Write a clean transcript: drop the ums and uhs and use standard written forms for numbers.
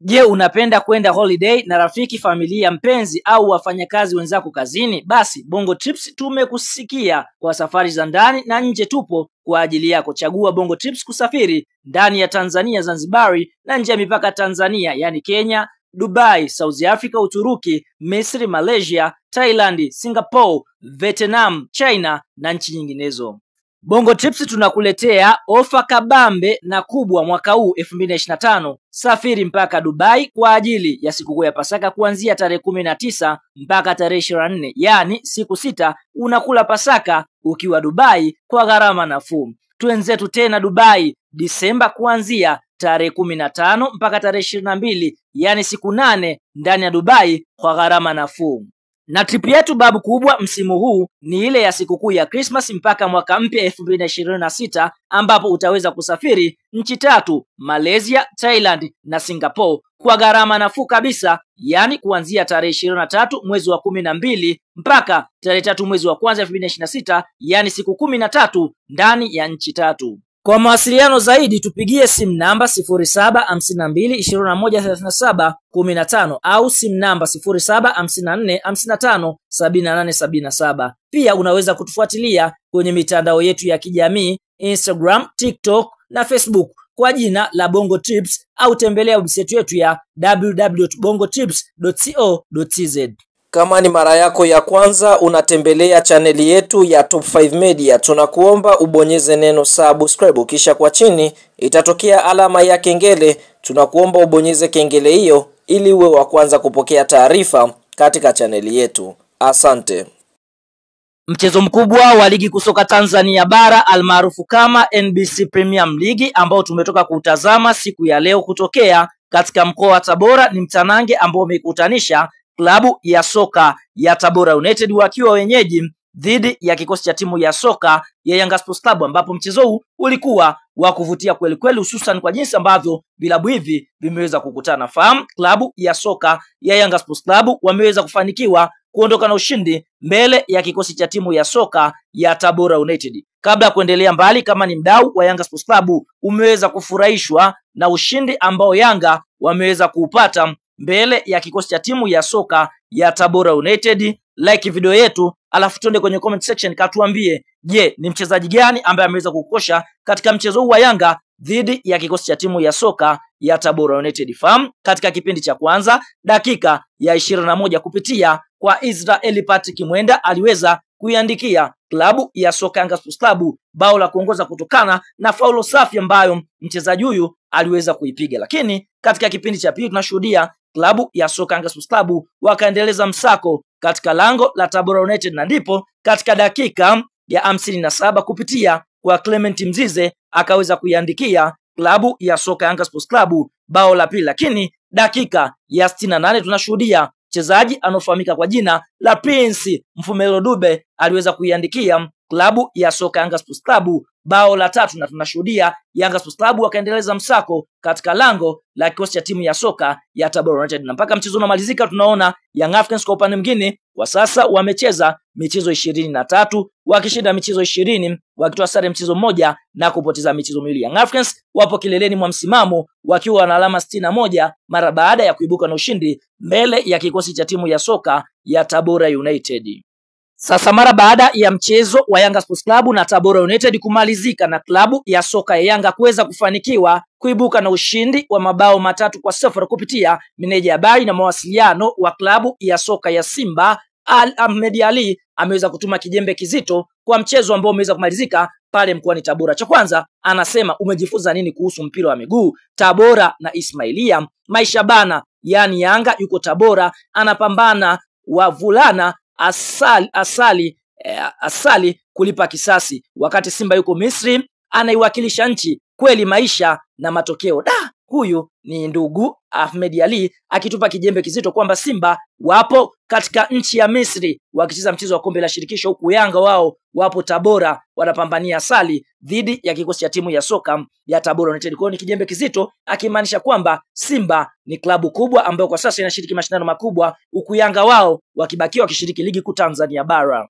Je, unapenda kwenda holiday na rafiki, familia, mpenzi au wafanyakazi wenzako kazini? Basi Bongo Trips tumekusikia. Kwa safari za ndani na nje tupo kwa ajili yako. Chagua Bongo Trips kusafiri ndani ya Tanzania, Zanzibari na nje ya mipaka Tanzania, yani Kenya, Dubai, South Africa, Uturuki, Misri, Malaysia, Thailand, Singapore, Vietnam, China na nchi nyinginezo. Bongo Trips tunakuletea ofa kabambe na kubwa mwaka huu 2025. Safiri mpaka Dubai kwa ajili ya sikukuu ya Pasaka kuanzia tarehe 19 mpaka tarehe 24. Yani siku 6 unakula Pasaka ukiwa Dubai kwa gharama nafuu. Twenzetu tena Dubai Disemba kuanzia tarehe 15 mpaka tarehe 22, yani siku 8 ndani ya Dubai kwa gharama nafuu. Na trip yetu babu kubwa msimu huu ni ile ya sikukuu ya Christmas mpaka mwaka mpya 2026, ambapo utaweza kusafiri nchi 3: Malaysia, Thailand na Singapore kwa gharama nafuu kabisa, yani kuanzia tarehe 23 mwezi wa 12 mpaka tarehe 3 mwezi wa kwanza 2026, yani siku 13 ndani ya nchi 3. Kwa mawasiliano zaidi tupigie simu namba 0752213715 au simu namba 0754557877. Pia unaweza kutufuatilia kwenye mitandao yetu ya kijamii Instagram, TikTok na Facebook kwa jina la Bongo Trips, au tembelea website yetu ya www.bongotrips.co.tz. Kama ni mara yako ya kwanza unatembelea chaneli yetu ya Top 5 Media, tunakuomba ubonyeze neno subscribe, kisha kwa chini itatokea alama ya kengele. Tunakuomba ubonyeze kengele hiyo ili uwe wa kwanza kupokea taarifa katika chaneli yetu. Asante. Mchezo mkubwa wa ligi kusoka Tanzania bara almaarufu kama NBC Premium League ambao tumetoka kutazama siku ya leo kutokea katika mkoa wa Tabora ni mtanange ambao umekutanisha klabu ya soka ya Tabora United wakiwa wenyeji dhidi ya kikosi cha timu ya soka ya Yanga Sports Club, ambapo mchezo huu ulikuwa wa kuvutia kweli kweli, hususan kwa jinsi ambavyo vilabu hivi vimeweza kukutana. Fahamu klabu ya soka ya Yanga Sports Club wameweza kufanikiwa kuondoka na ushindi mbele ya kikosi cha timu ya soka ya Tabora United. Kabla ya kuendelea mbali, kama ni mdau wa Yanga Sports Club umeweza kufurahishwa na ushindi ambao Yanga wameweza kuupata mbele ya kikosi cha timu ya soka ya Tabora United, like video yetu, alafu tuende kwenye comment section katuambie, je, ni mchezaji gani ambaye ameweza kukosha katika mchezo huu wa Yanga dhidi ya kikosi cha timu ya soka ya Tabora United. Fahamu katika kipindi cha kwanza dakika ya 21 kupitia kwa Israel Patrick Mwenda aliweza kuiandikia klabu ya soka Yanga Sports Club bao la kuongoza kutokana na faulo safi ambayo mchezaji huyu aliweza kuipiga. Lakini katika kipindi cha pili tunashuhudia klabu ya soka Yanga Sports Club wakaendeleza msako katika lango la Tabora United, na ndipo katika dakika ya 57 kupitia kwa Clement Mzize akaweza kuiandikia klabu ya soka Yanga Sports Club bao la pili. Lakini dakika ya 68 tunashuhudia mchezaji anofahamika kwa jina la Prince Mfumelo Dube aliweza kuiandikia klabu ya soka Yanga Sports Club bao la 3, na tunashuhudia Yanga Sports Club wakaendeleza msako katika lango la kikosi cha timu ya soka ya Tabora United, na mpaka mchezo unamalizika tunaona Young Africans kwa upande mwingine kwa sasa wamecheza michezo 23 wakishinda michezo 20, wakitoa sare mchezo mmoja na kupoteza michezo miwili. Young Africans wapo kileleni mwa msimamo wakiwa na alama 61 mara baada ya kuibuka na ushindi mbele ya kikosi cha timu ya soka ya Tabora United. Sasa mara baada ya mchezo wa Yanga Sports Club na Tabora United kumalizika na klabu ya soka ya Yanga kuweza kufanikiwa kuibuka na ushindi wa mabao 3-0 kupitia meneja habari na mawasiliano wa klabu ya soka ya Simba Ahmed Ali ameweza kutuma kijembe kizito kwa mchezo ambao umeweza kumalizika pale mkoani Tabora. Cha kwanza anasema, umejifunza nini kuhusu mpira wa miguu? Tabora na Ismailia maisha bana, yani Yanga yuko Tabora anapambana, wavulana asali kulipa kisasi, wakati Simba yuko Misri anaiwakilisha nchi. Kweli maisha na matokeo. Huyu ni ndugu Ahmed Ali akitupa kijembe kizito kwamba Simba wapo katika nchi ya Misri wakicheza mchezo wa kombe la shirikisho, huku Yanga wao wapo Tabora wanapambania asali dhidi ya kikosi cha timu ya soka ya Tabora United. Kwa ni kijembe kizito akimaanisha kwamba Simba ni klabu kubwa ambayo kwa sasa inashiriki mashindano makubwa, huku Yanga wao wakibakia wakishiriki ligi kuu Tanzania bara.